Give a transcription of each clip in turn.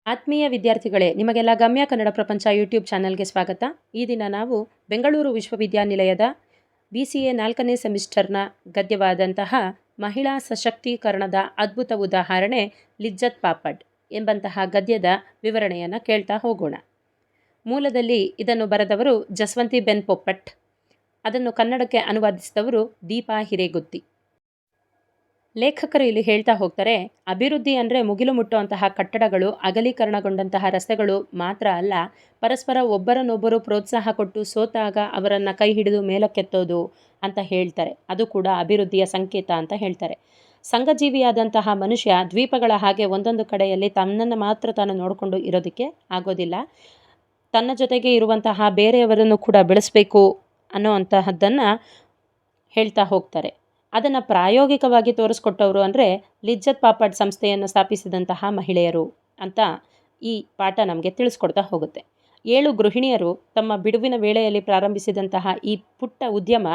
ಆತ್ಮೀಯ ವಿದ್ಯಾರ್ಥಿಗಳೇ, ನಿಮಗೆಲ್ಲ ಗಮ್ಯ ಕನ್ನಡ ಪ್ರಪಂಚ ಯೂಟ್ಯೂಬ್ ಚಾನಲ್ಗೆ ಸ್ವಾಗತ. ಈ ದಿನ ನಾವು ಬೆಂಗಳೂರು ವಿಶ್ವವಿದ್ಯಾನಿಲಯದ BCA 4ನೇ ಸೆಮಿಸ್ಟರ್ನ ಗದ್ಯವಾದಂತಹ ಮಹಿಳಾ ಸಶಕ್ತೀಕರಣದ ಅದ್ಭುತ ಉದಾಹರಣೆ ಲಿಜ್ಜತ್ ಪಾಪಡ್ ಎಂಬಂತಹ ಗದ್ಯದ ವಿವರಣೆಯನ್ನು ಕೇಳ್ತಾ ಹೋಗೋಣ. ಮೂಲದಲ್ಲಿ ಇದನ್ನು ಬರೆದವರು ಜಸ್ವಂತಿ ಬೆನ್ ಪೊಪ್ಪಟ್, ಅದನ್ನು ಕನ್ನಡಕ್ಕೆ ಅನುವಾದಿಸಿದವರು ದೀಪಾ ಹಿರೇಗುತ್ತಿ. ಲೇಖಕರು ಇಲ್ಲಿ ಹೇಳ್ತಾ ಹೋಗ್ತಾರೆ, ಅಭಿವೃದ್ಧಿ ಅಂದರೆ ಮುಗಿಲು ಮುಟ್ಟುವಂತಹ ಕಟ್ಟಡಗಳು, ಅಗಲೀಕರಣಗೊಂಡಂತಹ ರಸ್ತೆಗಳು ಮಾತ್ರ ಅಲ್ಲ, ಪರಸ್ಪರ ಒಬ್ಬರನ್ನೊಬ್ಬರು ಪ್ರೋತ್ಸಾಹ ಕೊಟ್ಟು ಸೋತಾಗ ಅವರನ್ನು ಕೈ ಹಿಡಿದು ಮೇಲಕ್ಕೆತ್ತೋದು ಅಂತ ಹೇಳ್ತಾರೆ. ಅದು ಕೂಡ ಅಭಿವೃದ್ಧಿಯ ಸಂಕೇತ ಅಂತ ಹೇಳ್ತಾರೆ. ಸಂಘಜೀವಿಯಾದಂತಹ ಮನುಷ್ಯ ದ್ವೀಪಗಳ ಹಾಗೆ ಒಂದೊಂದು ಕಡೆಯಲ್ಲಿ ತನ್ನನ್ನು ಮಾತ್ರ ತಾನು ನೋಡಿಕೊಂಡು ಇರೋದಕ್ಕೆ ಆಗೋದಿಲ್ಲ. ತನ್ನ ಜೊತೆಗೆ ಇರುವಂತಹ ಬೇರೆಯವರನ್ನು ಕೂಡ ಬೆಳೆಸಬೇಕು ಅನ್ನೋವಂತಹದ್ದನ್ನು ಹೇಳ್ತಾ ಹೋಗ್ತಾರೆ. ಅದನ್ನು ಪ್ರಾಯೋಗಿಕವಾಗಿ ತೋರಿಸ್ಕೊಟ್ಟವರು ಅಂದರೆ ಲಿಜ್ಜತ್ ಪಾಪಡ್ ಸಂಸ್ಥೆಯನ್ನು ಸ್ಥಾಪಿಸಿದಂತಹ ಮಹಿಳೆಯರು ಅಂತ ಈ ಪಾಠ ನಮಗೆ ತಿಳಿಸ್ಕೊಡ್ತಾ ಹೋಗುತ್ತೆ. 7 ಗೃಹಿಣಿಯರು ತಮ್ಮ ಬಿಡುವಿನ ವೇಳೆಯಲ್ಲಿ ಪ್ರಾರಂಭಿಸಿದಂತಹ ಈ ಪುಟ್ಟ ಉದ್ಯಮ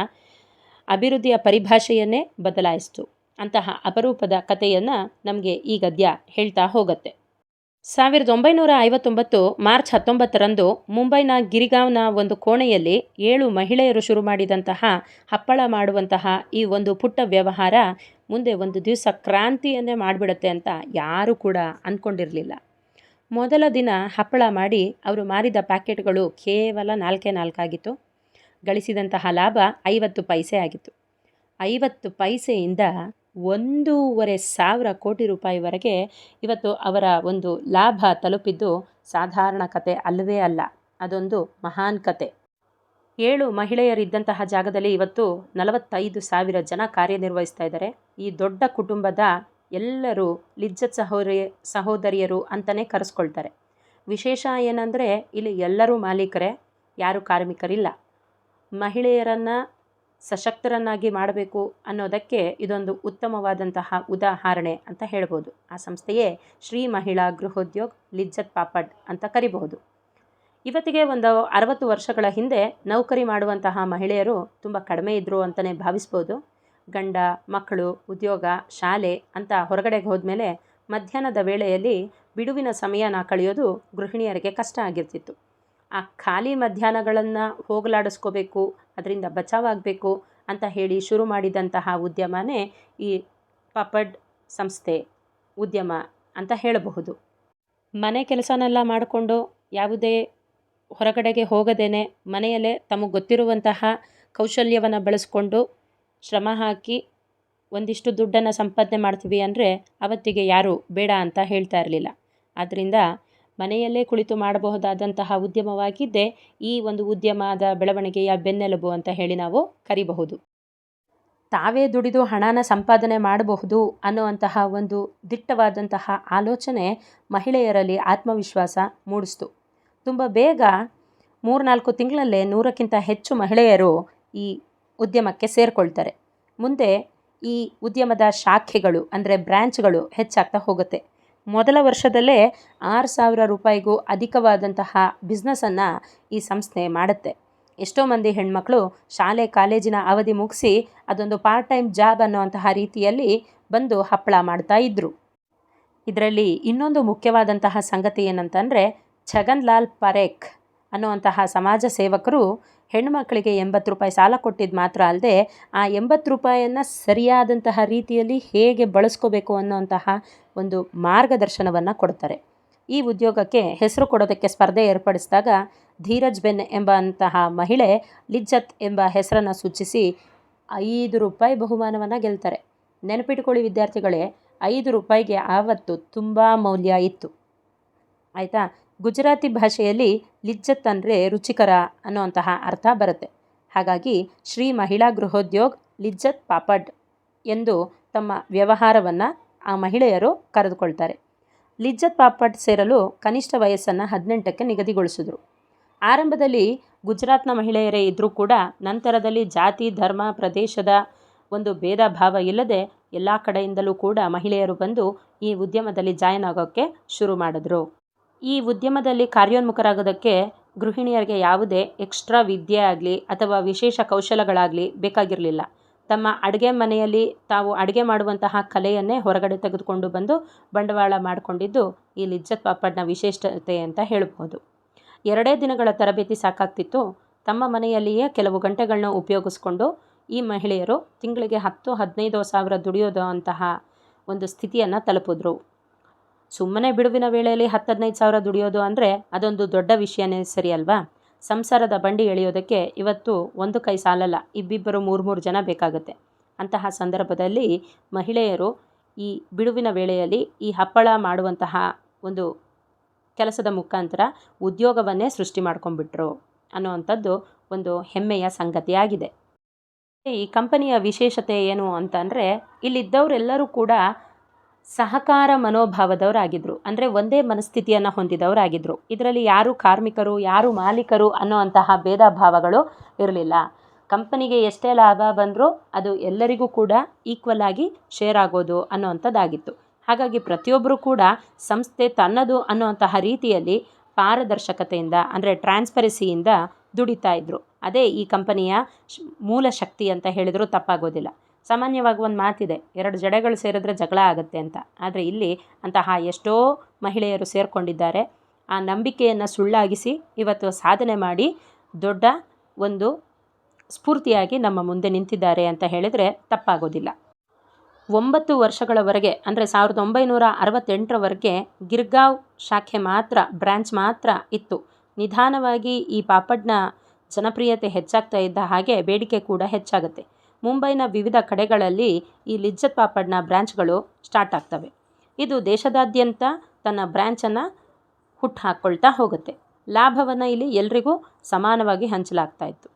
ಅಭಿವೃದ್ಧಿಯ ಪರಿಭಾಷೆಯನ್ನೇ ಬದಲಾಯಿಸಿತು. ಅಂತಹ ಅಪರೂಪದ ಕಥೆಯನ್ನು ನಮಗೆ ಈ ಗದ್ಯ ಹೇಳ್ತಾ ಹೋಗುತ್ತೆ. 1959 ಮಾರ್ಚ್ 19ರಂದು ಮುಂಬೈನ ಗಿರಿಗಾಂವ್ನ ಒಂದು ಕೋಣೆಯಲ್ಲಿ 7 ಮಹಿಳೆಯರು ಶುರು ಮಾಡಿದಂತಹ ಹಪ್ಪಳ ಮಾಡುವಂತಹ ಈ ಒಂದು ಪುಟ್ಟ ವ್ಯವಹಾರ ಮುಂದೆ ಒಂದು ದಿವಸ ಕ್ರಾಂತಿಯನ್ನೇ ಮಾಡಿಬಿಡುತ್ತೆ ಅಂತ ಯಾರೂ ಕೂಡ ಅಂದ್ಕೊಂಡಿರಲಿಲ್ಲ. ಮೊದಲ ದಿನ ಹಪ್ಪಳ ಮಾಡಿ ಅವರು ಮಾರಿದ ಪ್ಯಾಕೆಟ್ಗಳು ಕೇವಲ 4 ಆಗಿತ್ತು. ಗಳಿಸಿದಂತಹ ಲಾಭ 50 ಪೈಸೆ ಆಗಿತ್ತು. 50 ಪೈಸೆಯಿಂದ 1,500 ಕೋಟಿ ರೂಪಾಯಿವರೆಗೆ ಇವತ್ತು ಅವರ ಒಂದು ಲಾಭ ತಲುಪಿದ್ದು ಸಾಧಾರಣ ಕತೆ ಅಲ್ಲವೇ ಅಲ್ಲ. ಅದೊಂದು ಮಹಾನ್ ಕತೆ. 7 ಮಹಿಳೆಯರಿದ್ದಂತಹ ಜಾಗದಲ್ಲಿ ಇವತ್ತು 45,000 ಜನ ಕಾರ್ಯನಿರ್ವಹಿಸ್ತಾ ಇದ್ದಾರೆ. ಈ ದೊಡ್ಡ ಕುಟುಂಬದ ಎಲ್ಲರೂ ಲಿಜ್ಜತ್ ಸಹೋದರಿಯರು ಅಂತಲೇ ಕರೆಸ್ಕೊಳ್ತಾರೆ. ವಿಶೇಷ ಏನಂದರೆ ಇಲ್ಲಿ ಎಲ್ಲರೂ ಮಾಲೀಕರೇ, ಯಾರೂ ಕಾರ್ಮಿಕರಿಲ್ಲ. ಮಹಿಳೆಯರನ್ನು ಸಶಕ್ತರನ್ನಾಗಿ ಮಾಡಬೇಕು ಅನ್ನೋದಕ್ಕೆ ಇದೊಂದು ಉತ್ತಮವಾದಂತಹ ಉದಾಹರಣೆ ಅಂತ ಹೇಳ್ಬೋದು. ಆ ಸಂಸ್ಥೆಯೇ ಶ್ರೀ ಮಹಿಳಾ ಗೃಹೋದ್ಯೋಗ್ ಲಿಜ್ಜತ್ ಪಾಪಡ್ ಅಂತ ಕರಿಬಹುದು. ಇವತ್ತಿಗೆ ಒಂದು 60 ವರ್ಷಗಳ ಹಿಂದೆ ನೌಕರಿ ಮಾಡುವಂತಹ ಮಹಿಳೆಯರು ತುಂಬ ಕಡಿಮೆ ಇದ್ದರು ಅಂತಲೇ ಭಾವಿಸ್ಬೋದು. ಗಂಡ, ಮಕ್ಕಳು, ಉದ್ಯೋಗ, ಶಾಲೆ ಅಂತ ಹೊರಗಡೆಗೆ ಹೋದ್ಮೇಲೆ ಮಧ್ಯಾಹ್ನದ ವೇಳೆಯಲ್ಲಿ ಬಿಡುವಿನ ಸಮಯನ ಕಳೆಯೋದು ಗೃಹಿಣಿಯರಿಗೆ ಕಷ್ಟ ಆಗಿರ್ತಿತ್ತು. ಆ ಖಾಲಿ ಮಧ್ಯಾಹ್ನಗಳನ್ನು ಹೋಗಲಾಡಿಸ್ಕೋಬೇಕು, ಅದರಿಂದ ಬಚಾವಾಗಬೇಕು ಅಂತ ಹೇಳಿ ಶುರು ಮಾಡಿದಂತಹ ಉದ್ಯಮನೇ ಈ ಪಾಪಡ್ ಸಂಸ್ಥೆ ಉದ್ಯಮ ಅಂತ ಹೇಳಬಹುದು. ಮನೆ ಕೆಲಸನೆಲ್ಲ ಮಾಡಿಕೊಂಡು ಯಾವುದೇ ಹೊರಗಡೆಗೆ ಹೋಗದೇನೆ ಮನೆಯಲ್ಲೇ ತಮಗೆ ಗೊತ್ತಿರುವಂತಹ ಕೌಶಲ್ಯವನ್ನು ಬಳಸ್ಕೊಂಡು ಶ್ರಮ ಹಾಕಿ ಒಂದಿಷ್ಟು ದುಡ್ಡನ್ನು ಸಂಪಾದನೆ ಮಾಡ್ತೀವಿ ಅಂದರೆ ಅವತ್ತಿಗೆ ಯಾರೂ ಬೇಡ ಅಂತ ಹೇಳ್ತಾ ಇರಲಿಲ್ಲ. ಆದ್ದರಿಂದ ಮನೆಯಲ್ಲೇ ಕುಳಿತು ಮಾಡಬಹುದಾದಂತಹ ಉದ್ಯಮವಾಗಿದ್ದೇ ಈ ಒಂದು ಉದ್ಯಮದ ಬೆಳವಣಿಗೆಯ ಬೆನ್ನೆಲುಬು ಅಂತ ಹೇಳಿ ನಾವು ಕರಿಬಹುದು. ತಾವೇ ದುಡಿದು ಹಣನ ಸಂಪಾದನೆ ಮಾಡಬಹುದು ಅನ್ನುವಂತಹ ಒಂದು ದಿಟ್ಟವಾದಂತಹ ಆಲೋಚನೆ ಮಹಿಳೆಯರಲ್ಲಿ ಆತ್ಮವಿಶ್ವಾಸ ಮೂಡಿಸ್ತು. ತುಂಬ ಬೇಗ 3-4 ತಿಂಗಳಲ್ಲೇ 100ಕ್ಕಿಂತ ಹೆಚ್ಚು ಮಹಿಳೆಯರು ಈ ಉದ್ಯಮಕ್ಕೆ ಸೇರಿಕೊಳ್ತಾರೆ. ಮುಂದೆ ಈ ಉದ್ಯಮದ ಶಾಖೆಗಳು ಅಂದರೆ ಬ್ರ್ಯಾಂಚ್ಗಳು ಹೆಚ್ಚಾಗ್ತಾ ಹೋಗುತ್ತೆ. ಮೊದಲ ವರ್ಷದಲ್ಲೇ 6,000 ರೂಪಾಯಿಗೂ ಅಧಿಕವಾದಂತಹ ಬಿಸ್ನೆಸ್ಸನ್ನು ಈ ಸಂಸ್ಥೆ ಮಾಡುತ್ತೆ. ಎಷ್ಟೋ ಮಂದಿ ಹೆಣ್ಮಕ್ಳು ಶಾಲೆ ಕಾಲೇಜಿನ ಅವಧಿ ಮುಗಿಸಿ ಅದೊಂದು ಪಾರ್ಟ್ ಟೈಮ್ ಜಾಬ್ ಅನ್ನೋವಂತಹ ರೀತಿಯಲ್ಲಿ ಬಂದು ಹಪ್ಪಳ ಮಾಡ್ತಾ ಇದ್ದರು. ಇದರಲ್ಲಿ ಇನ್ನೊಂದು ಮುಖ್ಯವಾದಂತಹ ಸಂಗತಿ ಏನಂತಂದರೆ ಛಗನ್ ಲಾಲ್ ಪರೇಖ್ ಅನ್ನುವಂತಹ ಸಮಾಜ ಸೇವಕರು ಹೆಣ್ಣುಮಕ್ಕಳಿಗೆ 80 ರೂಪಾಯಿ ಸಾಲ ಕೊಟ್ಟಿದ್ದು ಮಾತ್ರ ಅಲ್ಲದೆ ಆ 80 ರೂಪಾಯಿಯನ್ನು ಸರಿಯಾದಂತಹ ರೀತಿಯಲ್ಲಿ ಹೇಗೆ ಬಳಸ್ಕೋಬೇಕು ಅನ್ನೋಂತಹ ಒಂದು ಮಾರ್ಗದರ್ಶನವನ್ನು ಕೊಡ್ತಾರೆ. ಈ ಉದ್ಯೋಗಕ್ಕೆ ಹೆಸರು ಕೊಡೋದಕ್ಕೆ ಸ್ಪರ್ಧೆ ಏರ್ಪಡಿಸಿದಾಗ ಧೀರಜ್ ಬೆನ್ ಎಂಬಂತಹ ಮಹಿಳೆ ಲಿಜ್ಜತ್ ಎಂಬ ಹೆಸರನ್ನು ಸೂಚಿಸಿ 5 ರೂಪಾಯಿ ಬಹುಮಾನವನ್ನು ಗೆಲ್ತಾರೆ. ನೆನಪಿಟ್ಕೊಳ್ಳಿ ವಿದ್ಯಾರ್ಥಿಗಳೇ, 5 ರೂಪಾಯಿಗೆ ಆವತ್ತು ತುಂಬ ಮೌಲ್ಯ ಇತ್ತು. ಆಯಿತಾ? ಗುಜರಾತಿ ಭಾಷೆಯಲ್ಲಿ ಲಿಜ್ಜತ್ ಅಂದರೆ ರುಚಿಕರ ಅನ್ನೋಂತಹ ಅರ್ಥ ಬರುತ್ತೆ. ಹಾಗಾಗಿ ಶ್ರೀ ಮಹಿಳಾ ಗೃಹೋದ್ಯೋಗ್ ಲಿಜ್ಜತ್ ಪಾಪಡ್ ಎಂದು ತಮ್ಮ ವ್ಯವಹಾರವನ್ನು ಆ ಮಹಿಳೆಯರು ಕರೆದುಕೊಳ್ತಾರೆ. ಲಿಜ್ಜತ್ ಪಾಪಡ್ ಸೇರಲು ಕನಿಷ್ಠ ವಯಸ್ಸನ್ನು 18ಕ್ಕೆ ನಿಗದಿಗೊಳಿಸಿದ್ರು. ಆರಂಭದಲ್ಲಿ ಗುಜರಾತ್ನ ಮಹಿಳೆಯರೇ ಇದ್ದರೂ ಕೂಡ ನಂತರದಲ್ಲಿ ಜಾತಿ, ಧರ್ಮ, ಪ್ರದೇಶದ ಒಂದು ಭೇದ ಭಾವ ಇಲ್ಲದೆ ಎಲ್ಲ ಕಡೆಯಿಂದಲೂ ಕೂಡ ಮಹಿಳೆಯರು ಬಂದು ಈ ಉದ್ಯಮದಲ್ಲಿ ಜಾಯ್ನ್ ಆಗೋಕ್ಕೆ ಶುರು ಮಾಡಿದ್ರು. ಈ ಉದ್ಯಮದಲ್ಲಿ ಕಾರ್ಯೋನ್ಮುಖರಾಗೋದಕ್ಕೆ ಗೃಹಿಣಿಯರಿಗೆ ಯಾವುದೇ ಎಕ್ಸ್ಟ್ರಾ ವಿದ್ಯೆ ಆಗಲಿ ಅಥವಾ ವಿಶೇಷ ಕೌಶಲಗಳಾಗಲಿ ಬೇಕಾಗಿರಲಿಲ್ಲ. ತಮ್ಮ ಅಡುಗೆ ಮನೆಯಲ್ಲಿ ತಾವು ಅಡುಗೆ ಮಾಡುವಂತಹ ಕಲೆಯನ್ನೇ ಹೊರಗಡೆ ತೆಗೆದುಕೊಂಡು ಬಂದು ಬಂಡವಾಳ ಮಾಡಿಕೊಂಡಿದ್ದು ಈ ಲಿಜ್ಜತ್ ಪಾಪಡ್ನ ವಿಶೇಷತೆ ಅಂತ ಹೇಳ್ಬೋದು. 2 ದಿನಗಳ ತರಬೇತಿ ಸಾಕಾಗ್ತಿತ್ತು. ತಮ್ಮ ಮನೆಯಲ್ಲಿಯೇ ಕೆಲವು ಗಂಟೆಗಳನ್ನ ಉಪಯೋಗಿಸ್ಕೊಂಡು ಈ ಮಹಿಳೆಯರು ತಿಂಗಳಿಗೆ 10-15 ಸಾವಿರ ದುಡಿಯೋದು ಅಂತಹ ಒಂದು ಸ್ಥಿತಿಯನ್ನು ತಲುಪಿದ್ರು. ಸುಮ್ಮನೆ ಬಿಡುವಿನ ವೇಳೆಯಲ್ಲಿ 10-15 ಸಾವಿರ ದುಡಿಯೋದು ಅಂದರೆ ಅದೊಂದು ದೊಡ್ಡ ವಿಷಯನೇ ಸರಿ ಅಲ್ವಾ? ಸಂಸಾರದ ಬಂಡಿ ಎಳೆಯೋದಕ್ಕೆ ಇವತ್ತು ಒಂದು ಕೈ ಸಾಲಲ್ಲ, ಇಬ್ಬಿಬ್ಬರು 3 ಜನ ಬೇಕಾಗುತ್ತೆ. ಅಂತಹ ಸಂದರ್ಭದಲ್ಲಿ ಮಹಿಳೆಯರು ಈ ಬಿಡುವಿನ ವೇಳೆಯಲ್ಲಿ ಈ ಹಪ್ಪಳ ಮಾಡುವಂತಹ ಒಂದು ಕೆಲಸದ ಮುಖಾಂತರ ಉದ್ಯೋಗವನ್ನೇ ಸೃಷ್ಟಿ ಮಾಡ್ಕೊಂಡ್ಬಿಟ್ರು ಅನ್ನೋವಂಥದ್ದು ಒಂದು ಹೆಮ್ಮೆಯ ಸಂಗತಿಯಾಗಿದೆ. ಈ ಕಂಪನಿಯ ವಿಶೇಷತೆ ಏನು ಅಂತಂದರೆ ಇಲ್ಲಿದ್ದವರೆಲ್ಲರೂ ಕೂಡ ಸಹಕಾರ ಮನೋಭಾವದವರಾಗಿದ್ದರು. ಅಂದರೆ ಒಂದೇ ಮನಸ್ಥಿತಿಯನ್ನು ಹೊಂದಿದವರಾಗಿದ್ದರು. ಇದರಲ್ಲಿ ಯಾರು ಕಾರ್ಮಿಕರು ಯಾರು ಮಾಲೀಕರು ಅನ್ನೋವಂತಹ ಭೇದ ಭಾವಗಳು ಇರಲಿಲ್ಲ. ಕಂಪನಿಗೆ ಎಷ್ಟೇ ಲಾಭ ಬಂದರೂ ಅದು ಎಲ್ಲರಿಗೂ ಕೂಡ ಈಕ್ವಲ್ ಆಗಿ ಶೇರ್ ಆಗೋದು ಅನ್ನೋವಂಥದ್ದಾಗಿತ್ತು. ಹಾಗಾಗಿ ಪ್ರತಿಯೊಬ್ಬರು ಕೂಡ ಸಂಸ್ಥೆ ತನ್ನದು ಅನ್ನೋವಂತಹ ರೀತಿಯಲ್ಲಿ ಪಾರದರ್ಶಕತೆಯಿಂದ ಅಂದರೆ ಟ್ರಾನ್ಸ್ಪರೆನ್ಸಿಯಿಂದ ದುಡಿತಾ ಇದ್ದರು. ಅದೇ ಈ ಕಂಪನಿಯ ಮೂಲ ಶಕ್ತಿ ಅಂತ ಹೇಳಿದರೂ ತಪ್ಪಾಗೋದಿಲ್ಲ. ಸಾಮಾನ್ಯವಾಗಿ ಒಂದು ಮಾತಿದೆ, 2 ಜಡೆಗಳು ಸೇರಿದ್ರೆ ಜಗಳ ಆಗುತ್ತೆ ಅಂತ. ಆದರೆ ಇಲ್ಲಿ ಅಂತಹ ಎಷ್ಟೋ ಮಹಿಳೆಯರು ಸೇರಿಕೊಂಡಿದ್ದಾರೆ. ಆ ನಂಬಿಕೆಯನ್ನು ಸುಳ್ಳಾಗಿಸಿ ಇವತ್ತು ಸಾಧನೆ ಮಾಡಿ ದೊಡ್ಡ ಒಂದು ಸ್ಫೂರ್ತಿಯಾಗಿ ನಮ್ಮ ಮುಂದೆ ನಿಂತಿದ್ದಾರೆ ಅಂತ ಹೇಳಿದರೆ ತಪ್ಪಾಗೋದಿಲ್ಲ. 9 ವರ್ಷಗಳವರೆಗೆ ಅಂದರೆ 1968ರವರೆಗೆ ಗಿರ್ಗಾಂವ್ ಶಾಖೆ ಮಾತ್ರ ಬ್ರ್ಯಾಂಚ್ ಮಾತ್ರ ಇತ್ತು. ನಿಧಾನವಾಗಿ ಈ ಪಾಪಡ್ನ ಜನಪ್ರಿಯತೆ ಹೆಚ್ಚಾಗ್ತಾ ಇದ್ದ ಹಾಗೆ ಬೇಡಿಕೆ ಕೂಡ ಹೆಚ್ಚಾಗುತ್ತೆ. ಮುಂಬೈನ ವಿವಿಧ ಕಡೆಗಳಲ್ಲಿ ಈ ಲಿಜ್ಜತ್ ಪಾಪಡ್ನ ಬ್ರ್ಯಾಂಚ್ಗಳು ಸ್ಟಾರ್ಟ್ ಆಗ್ತವೆ. ಇದು ದೇಶದಾದ್ಯಂತ ತನ್ನ ಬ್ರ್ಯಾಂಚನ್ನು ಹುಟ್ಟು ಹಾಕ್ಕೊಳ್ತಾ ಹೋಗುತ್ತೆ. ಲಾಭವನ್ನು ಇಲ್ಲಿ ಎಲ್ರಿಗೂ ಸಮಾನವಾಗಿ ಹಂಚಲಾಗ್ತಾ ಇತ್ತು.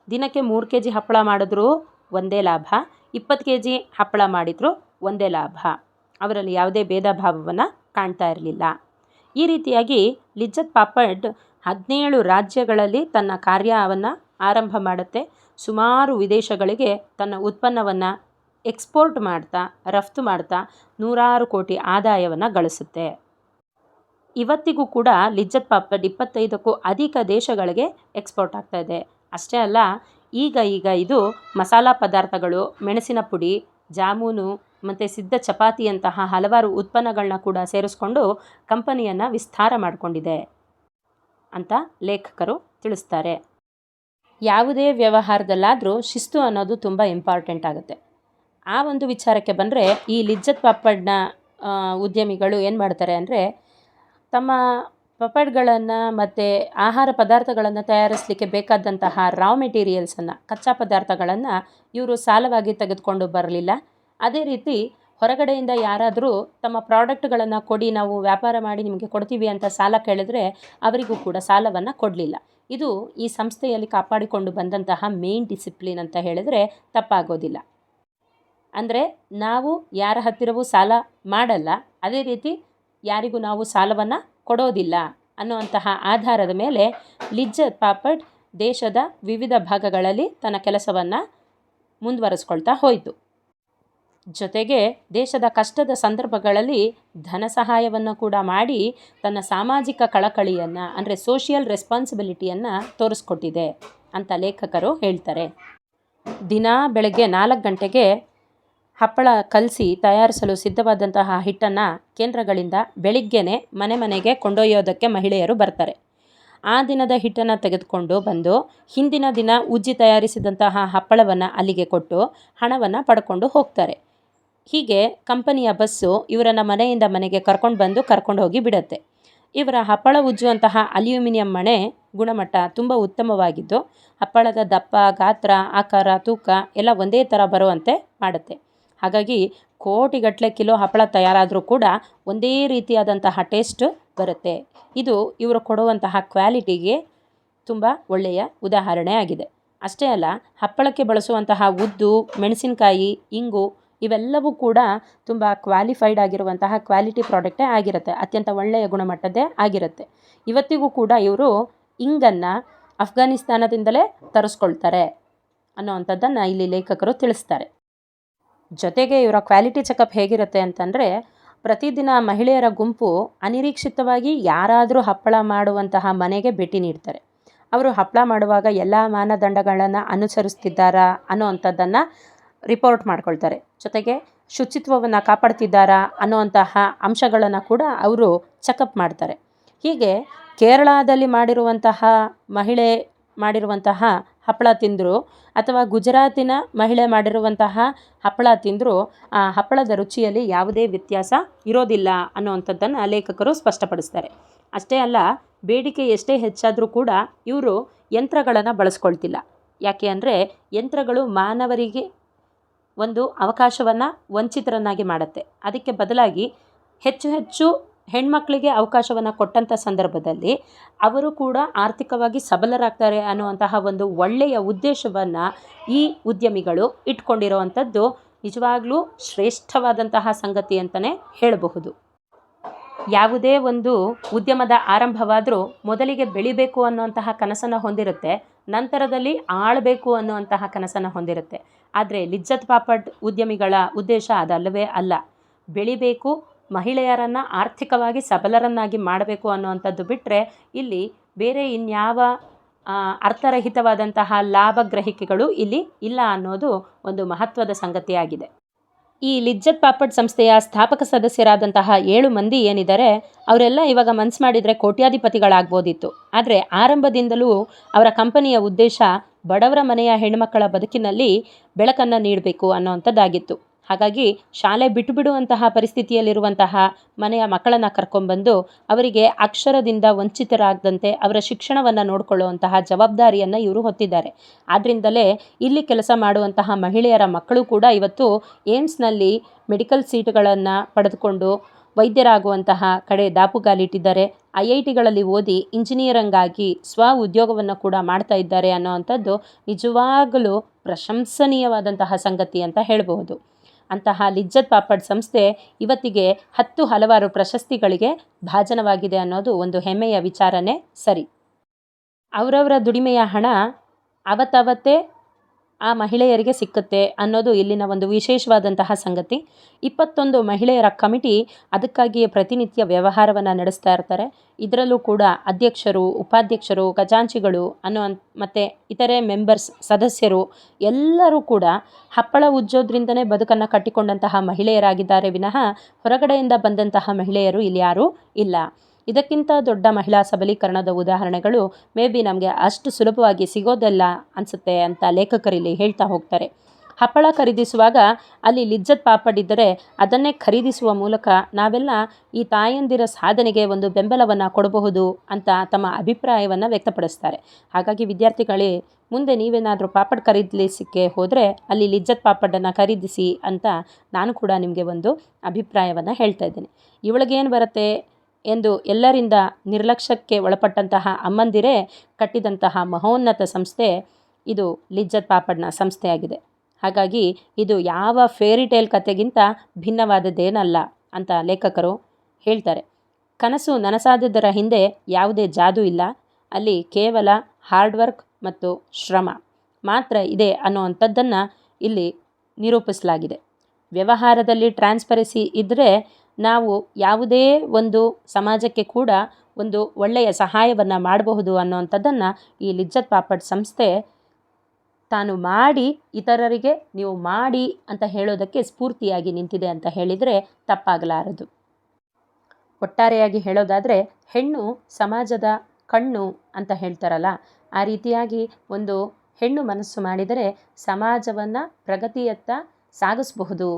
ದಿನಕ್ಕೆ 3 kg ಹಪ್ಪಳ ಮಾಡಿದ್ರೂ ಒಂದೇ ಲಾಭ, 20 kg ಹಪ್ಪಳ ಮಾಡಿದರೂ ಒಂದೇ ಲಾಭ. ಅವರಲ್ಲಿ ಯಾವುದೇ ಭೇದ ಭಾವವನ್ನು ಕಾಣ್ತಾ ಇರಲಿಲ್ಲ. ಈ ರೀತಿಯಾಗಿ ಲಿಜ್ಜತ್ ಪಾಪಡ್ 17 ರಾಜ್ಯಗಳಲ್ಲಿ ತನ್ನ ಕಾರ್ಯವನ್ನು ಆರಂಭ ಮಾಡುತ್ತೆ. ಸುಮಾರು ವಿದೇಶಗಳಿಗೆ ತನ್ನ ಉತ್ಪನ್ನವನ್ನು ಎಕ್ಸ್ಪೋರ್ಟ್ ಮಾಡ್ತಾ ರಫ್ತು ಮಾಡ್ತಾ 100 ಕೋಟಿ ಆದಾಯವನ್ನು ಗಳಿಸುತ್ತೆ. ಇವತ್ತಿಗೂ ಕೂಡ ಲಿಜ್ಜತ್ ಪಾಪಡ್ 25ಕ್ಕೂ ಅಧಿಕ ದೇಶಗಳಿಗೆ ಎಕ್ಸ್ಪೋರ್ಟ್ ಆಗ್ತಾ ಇದೆ. ಅಷ್ಟೇ ಅಲ್ಲ, ಈಗ ಇದು ಮಸಾಲ ಪದಾರ್ಥಗಳು, ಮೆಣಸಿನ ಪುಡಿ, ಜಾಮೂನು ಮತ್ತು ಸಿದ್ಧ ಚಪಾತಿಯಂತಹ ಹಲವಾರು ಉತ್ಪನ್ನಗಳನ್ನ ಕೂಡ ಸೇರಿಸ್ಕೊಂಡು ಕಂಪನಿಯನ್ನು ವಿಸ್ತಾರ ಮಾಡಿಕೊಂಡಿದೆ ಅಂತ ಲೇಖಕರು ತಿಳಿಸ್ತಾರೆ. ಯಾವುದೇ ವ್ಯವಹಾರದಲ್ಲಾದರೂ ಶಿಸ್ತು ಅನ್ನೋದು ತುಂಬ ಇಂಪಾರ್ಟೆಂಟ್ ಆಗುತ್ತೆ. ಆ ಒಂದು ವಿಚಾರಕ್ಕೆ ಬಂದರೆ ಈ ಲಿಜ್ಜತ್ ಪಾಪಡ್ನ ಉದ್ಯಮಿಗಳು ಏನು ಮಾಡ್ತಾರೆ ಅಂದರೆ ತಮ್ಮ ಪಾಪಡ್ಗಳನ್ನು ಮತ್ತು ಆಹಾರ ಪದಾರ್ಥಗಳನ್ನು ತಯಾರಿಸಲಿಕ್ಕೆ ಬೇಕಾದಂತಹ ರಾ ಮೆಟೀರಿಯಲ್ಸನ್ನು, ಕಚ್ಚಾ ಪದಾರ್ಥಗಳನ್ನು ಇವರು ಸಾಲವಾಗಿ ತೆಗೆದುಕೊಂಡು ಬರಲಿಲ್ಲ. ಅದೇ ರೀತಿ ಹೊರಗಡೆಯಿಂದ ಯಾರಾದರೂ ತಮ್ಮ ಪ್ರಾಡಕ್ಟ್ಗಳನ್ನು ಕೊಡಿ, ನಾವು ವ್ಯಾಪಾರ ಮಾಡಿ ನಿಮಗೆ ಕೊಡ್ತೀವಿ ಅಂತ ಸಾಲ ಕೇಳಿದ್ರೆ ಅವರಿಗೂ ಕೂಡ ಸಾಲವನ್ನು ಕೊಡಲಿಲ್ಲ. ಇದು ಈ ಸಂಸ್ಥೆಯಲ್ಲಿ ಕಾಪಾಡಿಕೊಂಡು ಬಂದಂತಹ ಮೇನ್ ಡಿಸಿಪ್ಲಿನ್ ಅಂತ ಹೇಳಿದರೆ ತಪ್ಪಾಗೋದಿಲ್ಲ. ಅಂದರೆ ನಾವು ಯಾರ ಹತ್ತಿರವೂ ಸಾಲ ಮಾಡಲ್ಲ, ಅದೇ ರೀತಿ ಯಾರಿಗೂ ನಾವು ಸಾಲವನ್ನು ಕೊಡೋದಿಲ್ಲ ಅನ್ನುವಂತಹ ಆಧಾರದ ಮೇಲೆ ಲಿಜ್ಜತ್ ಪಾಪಡ್ ದೇಶದ ವಿವಿಧ ಭಾಗಗಳಲ್ಲಿ ತನ್ನ ಕೆಲಸವನ್ನು ಮುಂದುವರಿಸ್ಕೊಳ್ತಾ ಹೋಯಿತು. ಜೊತೆಗೆ ದೇಶದ ಕಷ್ಟದ ಸಂದರ್ಭಗಳಲ್ಲಿ ಧನ ಸಹಾಯವನ್ನು ಕೂಡ ಮಾಡಿ ತನ್ನ ಸಾಮಾಜಿಕ ಕಳಕಳಿಯನ್ನು ಅಂದರೆ ಸೋಷಿಯಲ್ ರೆಸ್ಪಾನ್ಸಿಬಿಲಿಟಿಯನ್ನು ತೋರಿಸ್ಕೊಟ್ಟಿದೆ ಅಂತ ಲೇಖಕರು ಹೇಳ್ತಾರೆ. ದಿನ ಬೆಳಗ್ಗೆ 4 ಗಂಟೆಗೆ ಹಪ್ಪಳ ಕಲಸಿ ತಯಾರಿಸಲು ಸಿದ್ಧವಾದಂತಹ ಹಿಟ್ಟನ್ನು ಕೇಂದ್ರಗಳಿಂದ ಬೆಳಿಗ್ಗೆನೇ ಮನೆಗೆ ಕೊಂಡೊಯ್ಯೋದಕ್ಕೆ ಮಹಿಳೆಯರು ಬರ್ತಾರೆ. ಆ ದಿನದ ಹಿಟ್ಟನ್ನು ತೆಗೆದುಕೊಂಡು ಬಂದು ಹಿಂದಿನ ದಿನ ಉಜ್ಜಿ ತಯಾರಿಸಿದಂತಹ ಹಪ್ಪಳವನ್ನು ಅಲ್ಲಿಗೆ ಕೊಟ್ಟು ಹಣವನ್ನು ಪಡ್ಕೊಂಡು ಹೋಗ್ತಾರೆ. ಹೀಗೆ ಕಂಪನಿಯ ಬಸ್ಸು ಇವರನ್ನು ಮನೆಯಿಂದ ಮನೆಗೆ ಕರ್ಕೊಂಡು ಹೋಗಿ ಬಿಡುತ್ತೆ. ಇವರ ಹಪ್ಪಳ ಉಜ್ಜುವಂತಹ ಅಲ್ಯೂಮಿನಿಯಂ ಮಣೆ ಗುಣಮಟ್ಟ ತುಂಬ ಉತ್ತಮವಾಗಿದ್ದು ಹಪ್ಪಳದ ದಪ್ಪ, ಗಾತ್ರ, ಆಕಾರ, ತೂಕ ಎಲ್ಲ ಒಂದೇ ಥರ ಬರುವಂತೆ ಮಾಡುತ್ತೆ. ಹಾಗಾಗಿ ಕೋಟಿಗಟ್ಟಲೆ ಕಿಲೋ ಹಪ್ಪಳ ತಯಾರಾದರೂ ಕೂಡ ಒಂದೇ ರೀತಿಯಾದಂತಹ ಟೇಸ್ಟ್ ಬರುತ್ತೆ. ಇದು ಇವರು ಕೊಡುವಂತಹ ಕ್ವಾಲಿಟಿಗೆ ತುಂಬ ಒಳ್ಳೆಯ ಉದಾಹರಣೆ ಆಗಿದೆ. ಅಷ್ಟೇ ಅಲ್ಲ, ಹಪ್ಪಳಕ್ಕೆ ಬಳಸುವಂತಹ ಉದ್ದು, ಮೆಣಸಿನಕಾಯಿ, ಇಂಗು ಇವೆಲ್ಲವೂ ಕೂಡ ತುಂಬ ಕ್ವಾಲಿಫೈಡ್ ಆಗಿರುವಂತಹ ಕ್ವಾಲಿಟಿ ಪ್ರಾಡಕ್ಟೇ ಆಗಿರುತ್ತೆ. ಅತ್ಯಂತ ಒಳ್ಳೆಯ ಗುಣಮಟ್ಟದ್ದೇ ಆಗಿರುತ್ತೆ. ಇವತ್ತಿಗೂ ಕೂಡ ಇವರು ಇಂಗನ್ನು ಅಫ್ಘಾನಿಸ್ತಾನದಿಂದಲೇ ತರಿಸ್ಕೊಳ್ತಾರೆ ಅನ್ನೋವಂಥದ್ದನ್ನು ಇಲ್ಲಿ ಲೇಖಕರು ತಿಳಿಸ್ತಾರೆ. ಜೊತೆಗೆ ಇವರ ಕ್ವಾಲಿಟಿ ಚೆಕಪ್ ಹೇಗಿರುತ್ತೆ ಅಂತಂದರೆ ಪ್ರತಿದಿನ ಮಹಿಳೆಯರ ಗುಂಪು ಅನಿರೀಕ್ಷಿತವಾಗಿ ಯಾರಾದರೂ ಹಪ್ಪಳ ಮಾಡುವಂತಹ ಮನೆಗೆ ಭೇಟಿ ನೀಡ್ತಾರೆ. ಅವರು ಹಪ್ಪಳ ಮಾಡುವಾಗ ಎಲ್ಲ ಮಾನದಂಡಗಳನ್ನು ಅನುಸರಿಸ್ತಿದ್ದಾರಾ ಅನ್ನೋವಂಥದ್ದನ್ನು ರಿಪೋರ್ಟ್ ಮಾಡ್ಕೊಳ್ತಾರೆ. ಜೊತೆಗೆ ಶುಚಿತ್ವವನ್ನು ಕಾಪಾಡ್ತಿದ್ದಾರಾ ಅನ್ನುವಂತಹ ಅಂಶಗಳನ್ನು ಕೂಡ ಅವರು ಚೆಕಪ್ ಮಾಡ್ತಾರೆ. ಹೀಗೆ ಕೇರಳದಲ್ಲಿ ಮಾಡಿರುವಂತಹ ಮಹಿಳೆ ಮಾಡಿರುವಂತಹ ಹಪ್ಪಳ ತಿಂದರು ಅಥವಾ ಗುಜರಾತಿನ ಮಹಿಳೆ ಮಾಡಿರುವಂತಹ ಹಪ್ಪಳ ತಿಂದರೂ ಆ ಹಪ್ಪಳದ ರುಚಿಯಲ್ಲಿ ಯಾವುದೇ ವ್ಯತ್ಯಾಸ ಇರೋದಿಲ್ಲ ಅನ್ನುವಂಥದ್ದನ್ನು ಲೇಖಕರು ಸ್ಪಷ್ಟಪಡಿಸ್ತಾರೆ. ಅಷ್ಟೇ ಅಲ್ಲ, ಬೇಡಿಕೆ ಎಷ್ಟೇ ಹೆಚ್ಚಾದರೂ ಕೂಡ ಇವರು ಯಂತ್ರಗಳನ್ನು ಬಳಸ್ಕೊಳ್ತಿಲ್ಲ. ಯಾಕೆ ಅಂದರೆ ಯಂತ್ರಗಳು ಮಾನವರಿಗೆ ಒಂದು ಅವಕಾಶವನ್ನು ವಂಚಿತರನ್ನಾಗಿ ಮಾಡುತ್ತೆ. ಅದಕ್ಕೆ ಬದಲಾಗಿ ಹೆಚ್ಚು ಹೆಚ್ಚು ಹೆಣ್ಮಕ್ಳಿಗೆ ಅವಕಾಶವನ್ನು ಕೊಟ್ಟಂಥ ಸಂದರ್ಭದಲ್ಲಿ ಅವರು ಕೂಡ ಆರ್ಥಿಕವಾಗಿ ಸಬಲರಾಗ್ತಾರೆ ಅನ್ನುವಂತಹ ಒಂದು ಒಳ್ಳೆಯ ಉದ್ದೇಶವನ್ನು ಈ ಉದ್ಯಮಿಗಳು ಇಟ್ಕೊಂಡಿರುವಂಥದ್ದು ನಿಜವಾಗ್ಲೂ ಶ್ರೇಷ್ಠವಾದಂತಹ ಸಂಗತಿ ಅಂತಲೇ ಹೇಳಬಹುದು. ಯಾವುದೇ ಒಂದು ಉದ್ಯಮದ ಆರಂಭವಾದರೂ ಮೊದಲಿಗೆ ಬೆಳಿಬೇಕು ಅನ್ನುವಂತಹ ಕನಸನ್ನು ಹೊಂದಿರುತ್ತೆ, ನಂತರದಲ್ಲಿ ಆಳಬೇಕು ಅನ್ನುವಂತಹ ಕನಸನ್ನು ಹೊಂದಿರುತ್ತೆ. ಆದರೆ ಲಿಜ್ಜತ್ ಪಾಪಡ್ ಉದ್ಯಮಿಗಳ ಉದ್ದೇಶ ಅದಲ್ಲವೇ ಅಲ್ಲ. ಬೆಳಿಬೇಕು, ಮಹಿಳೆಯರನ್ನು ಆರ್ಥಿಕವಾಗಿ ಸಬಲರನ್ನಾಗಿ ಮಾಡಬೇಕು ಅನ್ನುವಂಥದ್ದು ಬಿಟ್ಟರೆ ಇಲ್ಲಿ ಬೇರೆ ಇನ್ಯಾವ ಅರ್ಥರಹಿತವಾದಂತಹ ಲಾಭ ಗ್ರಹಿಕೆಗಳು ಇಲ್ಲಿ ಇಲ್ಲ ಅನ್ನೋದು ಒಂದು ಮಹತ್ವದ ಸಂಗತಿಯಾಗಿದೆ. ಈ ಲಿಜ್ಜತ್ ಪಾಪಡ್ ಸಂಸ್ಥೆಯ ಸ್ಥಾಪಕ ಸದಸ್ಯರಾದಂತಹ 7 ಮಂದಿ ಏನಿದ್ದಾರೆ ಅವರೆಲ್ಲ ಇವಾಗ ಮನಸ್ಸು ಮಾಡಿದರೆ ಕೋಟ್ಯಾಧಿಪತಿಗಳಾಗ್ಬೋದಿತ್ತು. ಆದರೆ ಆರಂಭದಿಂದಲೂ ಅವರ ಕಂಪನಿಯ ಉದ್ದೇಶ ಬಡವರ ಮನೆಯ ಹೆಣ್ಣುಮಕ್ಕಳ ಬದುಕಿನಲ್ಲಿ ಬೆಳಕನ್ನು ನೀಡಬೇಕು ಅನ್ನೋವಂಥದ್ದಾಗಿತ್ತು. ಹಾಗಾಗಿ ಶಾಲೆ ಬಿಟ್ಟುಬಿಡುವಂತಹ ಪರಿಸ್ಥಿತಿಯಲ್ಲಿರುವಂತಹ ಮನೆಯ ಮಕ್ಕಳನ್ನು ಕರ್ಕೊಂಡ್ಬಂದು ಅವರಿಗೆ ಅಕ್ಷರದಿಂದ ವಂಚಿತರಾಗದಂತೆ ಅವರ ಶಿಕ್ಷಣವನ್ನು ನೋಡಿಕೊಳ್ಳುವಂತಹ ಜವಾಬ್ದಾರಿಯನ್ನು ಇವರು ಹೊತ್ತಿದ್ದಾರೆ. ಆದ್ದರಿಂದಲೇ ಇಲ್ಲಿ ಕೆಲಸ ಮಾಡುವಂತಹ ಮಹಿಳೆಯರ ಮಕ್ಕಳು ಕೂಡ ಇವತ್ತು ಏಮ್ಸ್ನಲ್ಲಿ ಮೆಡಿಕಲ್ ಸೀಟುಗಳನ್ನು ಪಡೆದುಕೊಂಡು ವೈದ್ಯರಾಗುವಂತಹ ಕಡೆ ದಾಪುಗಾಲಿಟ್ಟಿದ್ದಾರೆ. IITಗಳಲ್ಲಿ ಓದಿ ಇಂಜಿನಿಯರಿಂಗ್ ಆಗಿ ಉದ್ಯೋಗವನ್ನು ಕೂಡ ಮಾಡ್ತಾ ಇದ್ದಾರೆ ಅನ್ನೋವಂಥದ್ದು ನಿಜವಾಗಲೂ ಪ್ರಶಂಸನೀಯವಾದಂತಹ ಸಂಗತಿ ಅಂತ ಹೇಳಬಹುದು. ಅಂತಹ ಲಿಜ್ಜತ್ ಪಾಪಡ್ ಸಂಸ್ಥೆ ಇವತ್ತಿಗೆ 10 ಹಲವಾರು ಪ್ರಶಸ್ತಿಗಳಿಗೆ ಭಾಜನವಾಗಿದೆ ಅನ್ನೋದು ಒಂದು ಹೆಮ್ಮೆಯ ವಿಚಾರನೇ ಸರಿ. ಅವರವರ ದುಡಿಮೆಯ ಹಣ ಅವತ್ತವತ್ತೇ ಆ ಮಹಿಳೆಯರಿಗೆ ಸಿಕ್ಕುತ್ತೆ ಅನ್ನೋದು ಇಲ್ಲಿನ ಒಂದು ವಿಶೇಷವಾದಂತಹ ಸಂಗತಿ. 21 ಮಹಿಳೆಯರ ಕಮಿಟಿ ಅದಕ್ಕಾಗಿಯೇ ಪ್ರತಿನಿತ್ಯ ವ್ಯವಹಾರವನ್ನು ನಡೆಸ್ತಾ ಇರ್ತಾರೆ. ಇದರಲ್ಲೂ ಕೂಡ ಅಧ್ಯಕ್ಷರು, ಉಪಾಧ್ಯಕ್ಷರು, ಖಜಾಂಚಿಗಳು ಮತ್ತು ಇತರೆ ಮೆಂಬರ್ಸ್ ಸದಸ್ಯರು ಎಲ್ಲರೂ ಕೂಡ ಹಪ್ಪಳ ಉಜ್ಜೋದ್ರಿಂದನೇ ಬದುಕನ್ನು ಕಟ್ಟಿಕೊಂಡಂತಹ ಮಹಿಳೆಯರಾಗಿದ್ದಾರೆ ವಿನಃ ಹೊರಗಡೆಯಿಂದ ಬಂದಂತಹ ಮಹಿಳೆಯರು ಇಲ್ಲಿ ಯಾರೂ ಇಲ್ಲ. ಇದಕ್ಕಿಂತ ದೊಡ್ಡ ಮಹಿಳಾ ಸಬಲೀಕರಣದ ಉದಾಹರಣೆಗಳು ನಮಗೆ ಅಷ್ಟು ಸುಲಭವಾಗಿ ಸಿಗೋದಿಲ್ಲ ಅನಿಸುತ್ತೆ ಅಂತ ಲೇಖಕರಿಲ್ಲಿ ಹೇಳ್ತಾ ಹೋಗ್ತಾರೆ. ಹಪ್ಪಳ ಖರೀದಿಸುವಾಗ ಅಲ್ಲಿ ಲಿಜ್ಜತ್ ಪಾಪಡ್ ಇದ್ದರೆ ಅದನ್ನೇ ಖರೀದಿಸುವ ಮೂಲಕ ನಾವೆಲ್ಲ ಈ ತಾಯಂದಿರ ಸಾಧನೆಗೆ ಒಂದು ಬೆಂಬಲವನ್ನು ಕೊಡಬಹುದು ಅಂತ ತಮ್ಮ ಅಭಿಪ್ರಾಯವನ್ನು ವ್ಯಕ್ತಪಡಿಸ್ತಾರೆ. ಹಾಗಾಗಿ ವಿದ್ಯಾರ್ಥಿಗಳೇ, ಮುಂದೆ ನೀವೇನಾದರೂ ಪಾಪಡ್ ಖರೀದಿಸಲಿಕ್ಕೆ ಹೋದರೆ ಅಲ್ಲಿ ಲಿಜ್ಜತ್ ಪಾಪಡನ್ನು ಖರೀದಿಸಿ ಅಂತ ನಾನು ಕೂಡ ನಿಮಗೆ ಒಂದು ಅಭಿಪ್ರಾಯವನ್ನು ಹೇಳ್ತಾ ಇದ್ದೀನಿ. ಇವಳಿಗೇನು ಬರುತ್ತೆ ಎಂದು ಎಲ್ಲರಿಂದ ನಿರ್ಲಕ್ಷ್ಯಕ್ಕೆ ಒಳಪಟ್ಟಂತಹ ಅಮ್ಮಂದಿರೇ ಕಟ್ಟಿದಂತಹ ಮಹೋನ್ನತ ಸಂಸ್ಥೆ ಇದು ಲಿಜ್ಜತ್ ಪಾಪಡ್ನ ಸಂಸ್ಥೆಯಾಗಿದೆ. ಹಾಗಾಗಿ ಇದು ಯಾವ ಫೇರಿ ಟೇಲ್ ಕಥೆಗಿಂತ ಭಿನ್ನವಾದದ್ದೇನಲ್ಲ ಅಂತ ಲೇಖಕರು ಹೇಳ್ತಾರೆ. ಕನಸು ನನಸಾದದರ ಹಿಂದೆ ಯಾವುದೇ ಜಾದೂ ಇಲ್ಲ, ಅಲ್ಲಿ ಕೇವಲ ಹಾರ್ಡ್ ವರ್ಕ್ ಮತ್ತು ಶ್ರಮ ಮಾತ್ರ ಇದೆ ಅನ್ನುವಂಥದ್ದನ್ನು ಇಲ್ಲಿ ನಿರೂಪಿಸಲಾಗಿದೆ. ವ್ಯವಹಾರದಲ್ಲಿ ಟ್ರಾನ್ಸ್ಪರೆನ್ಸಿ ಇದ್ದರೆ ನಾವು ಯಾವುದೇ ಒಂದು ಸಮಾಜಕ್ಕೆ ಕೂಡ ಒಂದು ಒಳ್ಳೆಯ ಸಹಾಯವನ್ನು ಮಾಡಬಹುದು ಅನ್ನೋವಂಥದ್ದನ್ನು ಈ ಲಿಜ್ಜತ್ ಪಾಪಡ್ ಸಂಸ್ಥೆ ತಾನು ಮಾಡಿ ಇತರರಿಗೆ ನೀವು ಮಾಡಿ ಅಂತ ಹೇಳೋದಕ್ಕೆ ಸ್ಫೂರ್ತಿಯಾಗಿ ನಿಂತಿದೆ ಅಂತ ಹೇಳಿದರೆ ತಪ್ಪಾಗಲಾರದು. ಒಟ್ಟಾರೆಯಾಗಿ ಹೇಳೋದಾದರೆ ಹೆಣ್ಣು ಸಮಾಜದ ಕಣ್ಣು ಅಂತ ಹೇಳ್ತಾರಲ್ಲ, ಆ ರೀತಿಯಾಗಿ ಒಂದು ಹೆಣ್ಣು ಮನಸ್ಸು ಮಾಡಿದರೆ ಸಮಾಜವನ್ನು ಪ್ರಗತಿಯತ್ತ ಸಾಗಿಸಬಹುದು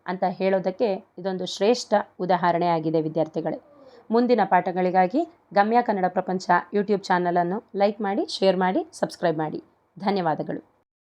ಅಂತ ಹೇಳೋದಕ್ಕೆ ಇದೊಂದು ಶ್ರೇಷ್ಠ ಉದಾಹರಣೆ ಆಗಿದೆ ವಿದ್ಯಾರ್ಥಿಗಳೇ. ಮುಂದಿನ ಪಾಠಗಳಿಗಾಗಿ ಗಮ್ಯ ಕನ್ನಡ ಪ್ರಪಂಚ ಯೂಟ್ಯೂಬ್ ಚಾನಲನ್ನು ಲೈಕ್ ಮಾಡಿ, ಶೇರ್ ಮಾಡಿ, ಸಬ್ಸ್ಕ್ರೈಬ್ ಮಾಡಿ. ಧನ್ಯವಾದಗಳು.